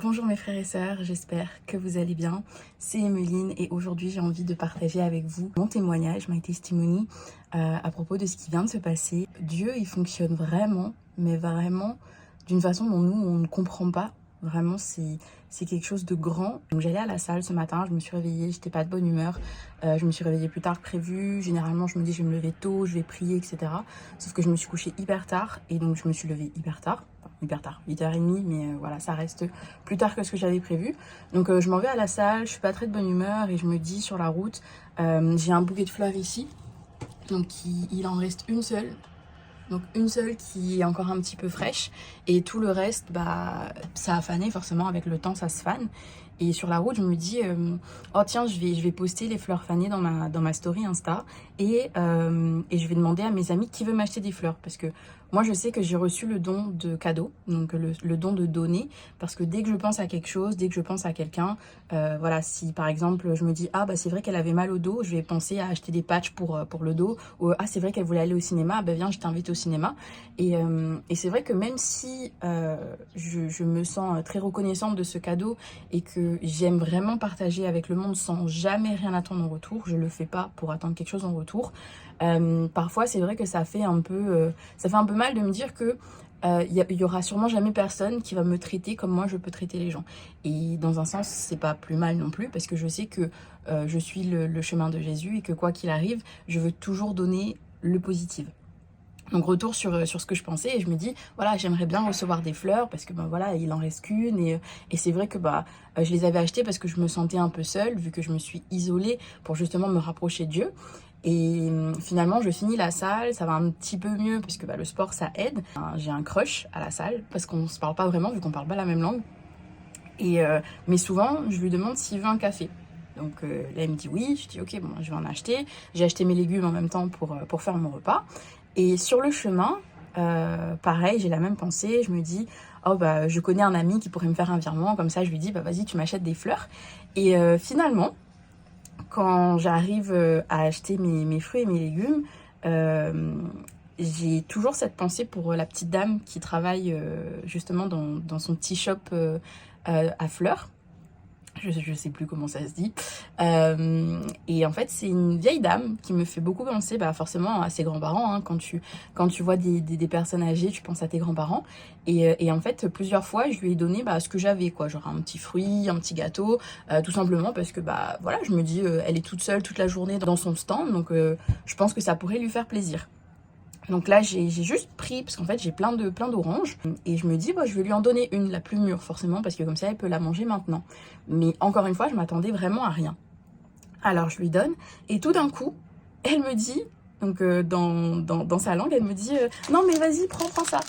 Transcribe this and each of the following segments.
Bonjour mes frères et sœurs, j'espère que vous allez bien. C'est Emeline et aujourd'hui j'ai envie de partager avec vous mon témoignage, my testimony, à propos de ce qui vient de se passer. Dieu, il fonctionne vraiment, mais vraiment d'une façon dont nous, on ne comprend pas. Vraiment, c'est quelque chose de grand. Donc j'allais à la salle ce matin, je me suis réveillée, j'étais pas de bonne humeur. Je me suis réveillée plus tard que prévu. Généralement, je me dis je vais me lever tôt, je vais prier, etc. Sauf que je me suis couchée hyper tard et donc je me suis levée hyper tard. Enfin, hyper tard, 8h30, mais voilà, ça reste plus tard que ce que j'avais prévu. Donc je m'en vais à la salle, je suis pas très de bonne humeur et je me dis sur la route, j'ai un bouquet de fleurs ici. Donc il en reste une seule. Donc une seule qui est encore un petit peu fraîche et tout le reste, bah, ça a fané forcément, avec le temps ça se fane. Et sur la route, je me dis, oh tiens, je vais poster les fleurs fanées dans ma story Insta et je vais demander à mes amis qui veut m'acheter des fleurs. Parce que moi, je sais que j'ai reçu le don de cadeau, donc le don de donner. Parce que dès que je pense à quelque chose, dès que je pense à quelqu'un, voilà, si par exemple je me dis, ah bah c'est vrai qu'elle avait mal au dos, je vais penser à acheter des patchs pour le dos. Ou ah c'est vrai qu'elle voulait aller au cinéma, bah viens, je t'invite au cinéma. Et c'est vrai que même si je me sens très reconnaissante de ce cadeau et que j'aime vraiment partager avec le monde sans jamais rien attendre en retour, je le fais pas pour attendre quelque chose en retour. Parfois c'est vrai que ça fait un peu mal de me dire que y aura sûrement jamais personne qui va me traiter comme moi je peux traiter les gens. Et dans un sens c'est pas plus mal non plus, parce que je sais que je suis le chemin de Jésus et que quoi qu'il arrive, je veux toujours donner le positif. Donc retour sur ce que je pensais et je me dis, voilà, j'aimerais bien recevoir des fleurs parce que ben voilà, il en reste qu'une et c'est vrai que bah je les avais achetées parce que je me sentais un peu seule vu que je me suis isolée pour justement me rapprocher de Dieu. Et finalement, je finis la salle, ça va un petit peu mieux parce que bah, le sport ça aide. J'ai un crush à la salle parce qu'on se parle pas vraiment vu qu'on parle pas la même langue. Mais souvent, je lui demande s'il veut un café. Donc là, il me dit oui. Je dis ok, bon, je vais en acheter. J'ai acheté mes légumes en même temps pour faire mon repas. Et sur le chemin, pareil, j'ai la même pensée. Je me dis, oh bah, je connais un ami qui pourrait me faire un virement. Comme ça, je lui dis, bah vas-y, tu m'achètes des fleurs. Et finalement, quand j'arrive à acheter mes fruits et mes légumes, j'ai toujours cette pensée pour la petite dame qui travaille justement dans son petit shop à fleurs. Je sais plus comment ça se dit. Et en fait, c'est une vieille dame qui me fait beaucoup penser bah, forcément à ses grands-parents. Hein. Quand tu vois des personnes âgées, tu penses à tes grands-parents. Et en fait, plusieurs fois, je lui ai donné bah, ce que j'avais, quoi, genre un petit fruit, un petit gâteau, tout simplement parce que bah, voilà, je me dis, elle est toute seule toute la journée dans son stand, donc je pense que ça pourrait lui faire plaisir. Donc là, j'ai juste pris, parce qu'en fait, j'ai plein d'oranges. Et je me dis, bah, je vais lui en donner une, la plus mûre, forcément, parce que comme ça, elle peut la manger maintenant. Mais encore une fois, je m'attendais vraiment à rien. Alors, je lui donne. Et tout d'un coup, elle me dit, donc dans sa langue, elle me dit, non, mais vas-y, prends ça.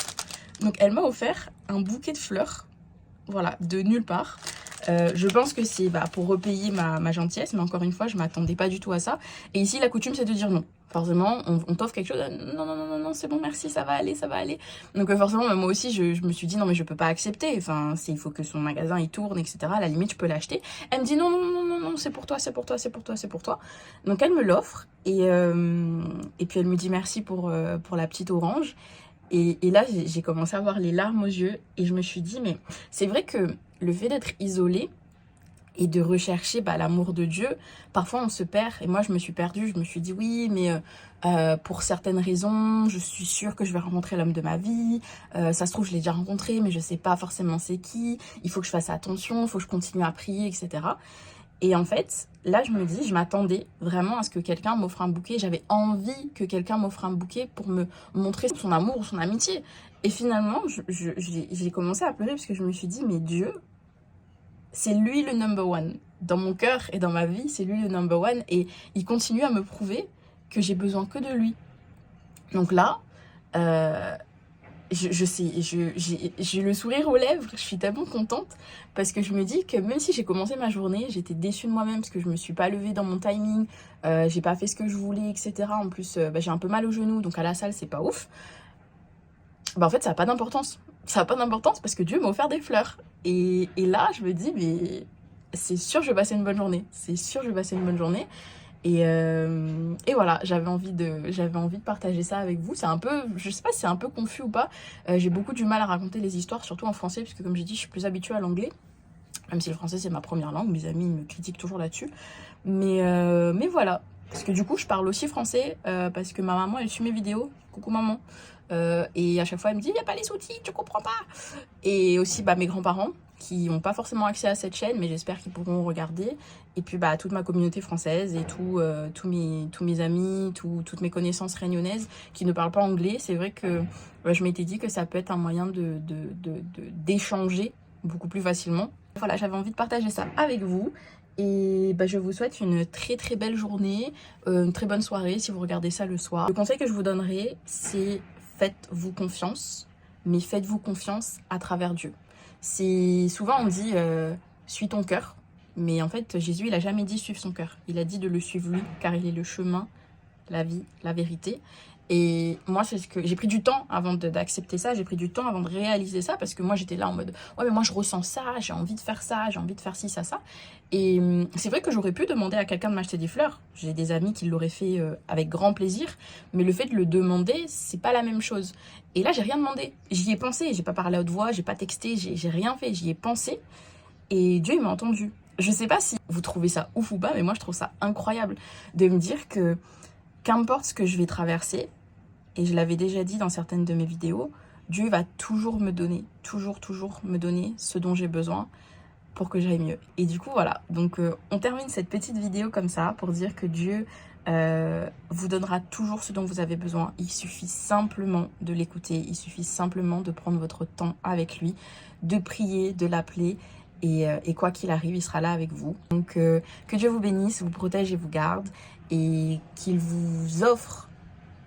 Donc, elle m'a offert un bouquet de fleurs, voilà, de nulle part. Je pense que c'est bah, pour repayer ma gentillesse, mais encore une fois, je m'attendais pas du tout à ça. Et ici, la coutume, c'est de dire non. Forcément, on t'offre quelque chose, non, non, non, non, non, c'est bon, merci, ça va aller, ça va aller. Donc forcément, moi aussi, je me suis dit, non, mais je peux pas accepter. Enfin, il faut que son magasin, il tourne, etc. À la limite, je peux l'acheter. Elle me dit, non, non, non, non, non, c'est pour toi, c'est pour toi, c'est pour toi, c'est pour toi. Donc elle me l'offre, et puis elle me dit merci pour la petite orange. Et là, j'ai commencé à avoir les larmes aux yeux, et je me suis dit, mais c'est vrai que le fait d'être isolé et de rechercher bah, l'amour de Dieu, parfois on se perd. Et moi, je me suis perdue. Je me suis dit oui, mais pour certaines raisons, je suis sûre que je vais rencontrer l'homme de ma vie. Ça se trouve, je l'ai déjà rencontré, mais je sais pas forcément c'est qui. Il faut que je fasse attention, il faut que je continue à prier, etc. Et en fait, là, je me dis, je m'attendais vraiment à ce que quelqu'un m'offre un bouquet. J'avais envie que quelqu'un m'offre un bouquet pour me montrer son amour ou son amitié. Et finalement, j'ai commencé à pleurer parce que je me suis dit, mais Dieu, c'est lui le number one. Dans mon cœur et dans ma vie, c'est lui le number one. Et il continue à me prouver que j'ai besoin que de lui. Donc là, je sais, j'ai le sourire aux lèvres, je suis tellement contente parce que je me dis que même si j'ai commencé ma journée, j'étais déçue de moi-même parce que je me suis pas levée dans mon timing, j'ai pas fait ce que je voulais, etc. En plus, bah, j'ai un peu mal au genou, donc à la salle, c'est pas ouf. Bah en fait, ça n'a pas d'importance. Ça n'a pas d'importance parce que Dieu m'a offert des fleurs. Et là, je me dis, mais c'est sûr, je vais passer une bonne journée. C'est sûr, je vais passer une bonne journée. Et voilà, j'avais envie de partager ça avec vous. C'est un peu, je sais pas si c'est un peu confus ou pas. J'ai beaucoup du mal à raconter les histoires, surtout en français, puisque comme j'ai dit, je suis plus habituée à l'anglais. Même si le français c'est ma première langue, mes amis me critiquent toujours là-dessus. Mais voilà. Parce que du coup, je parle aussi français parce que ma maman, elle suit mes vidéos. Coucou maman. Et à chaque fois, elle me dit, il n'y a pas les sous-titres, tu comprends pas. Et aussi mes grands-parents qui n'ont pas forcément accès à cette chaîne, mais j'espère qu'ils pourront regarder. Et puis toute ma communauté française et tous mes amis, toutes mes connaissances réunionnaises qui ne parlent pas anglais. C'est vrai que je m'étais dit que ça peut être un moyen d'échanger beaucoup plus facilement. Voilà, j'avais envie de partager ça avec vous. Et je vous souhaite une très très belle journée, une très bonne soirée si vous regardez ça le soir. Le conseil que je vous donnerai, c'est faites-vous confiance, mais faites-vous confiance à travers Dieu. Souvent on dit suis ton cœur, mais en fait Jésus il a jamais dit suivre son cœur. Il a dit de le suivre lui, car il est le chemin, la vie, la vérité. Et moi, c'est ce que j'ai pris du temps avant d'accepter ça, j'ai pris du temps avant de réaliser ça, parce que moi, j'étais là en mode, ouais, mais moi, je ressens ça, j'ai envie de faire ça, j'ai envie de faire ci, ça. Et c'est vrai que j'aurais pu demander à quelqu'un de m'acheter des fleurs. J'ai des amis qui l'auraient fait avec grand plaisir, mais le fait de le demander, c'est pas la même chose. Et là, j'ai rien demandé. J'y ai pensé, j'ai pas parlé à haute voix, j'ai pas texté, j'ai rien fait, j'y ai pensé. Et Dieu, il m'a entendu. Je sais pas si vous trouvez ça ouf ou pas, mais moi, je trouve ça incroyable de me dire que qu'importe ce que je vais traverser, et je l'avais déjà dit dans certaines de mes vidéos, Dieu va toujours me donner, toujours me donner ce dont j'ai besoin pour que j'aille mieux. Et du coup, voilà. Donc, on termine cette petite vidéo comme ça pour dire que Dieu vous donnera toujours ce dont vous avez besoin. Il suffit simplement de l'écouter. Il suffit simplement de prendre votre temps avec lui, de prier, de l'appeler. Et quoi qu'il arrive, il sera là avec vous. Donc, que Dieu vous bénisse, vous protège et vous garde. Et qu'il vous offre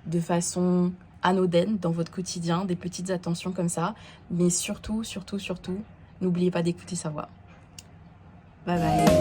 de façon anodine dans votre quotidien, des petites attentions comme ça. Mais surtout, n'oubliez pas d'écouter sa voix. Bye bye.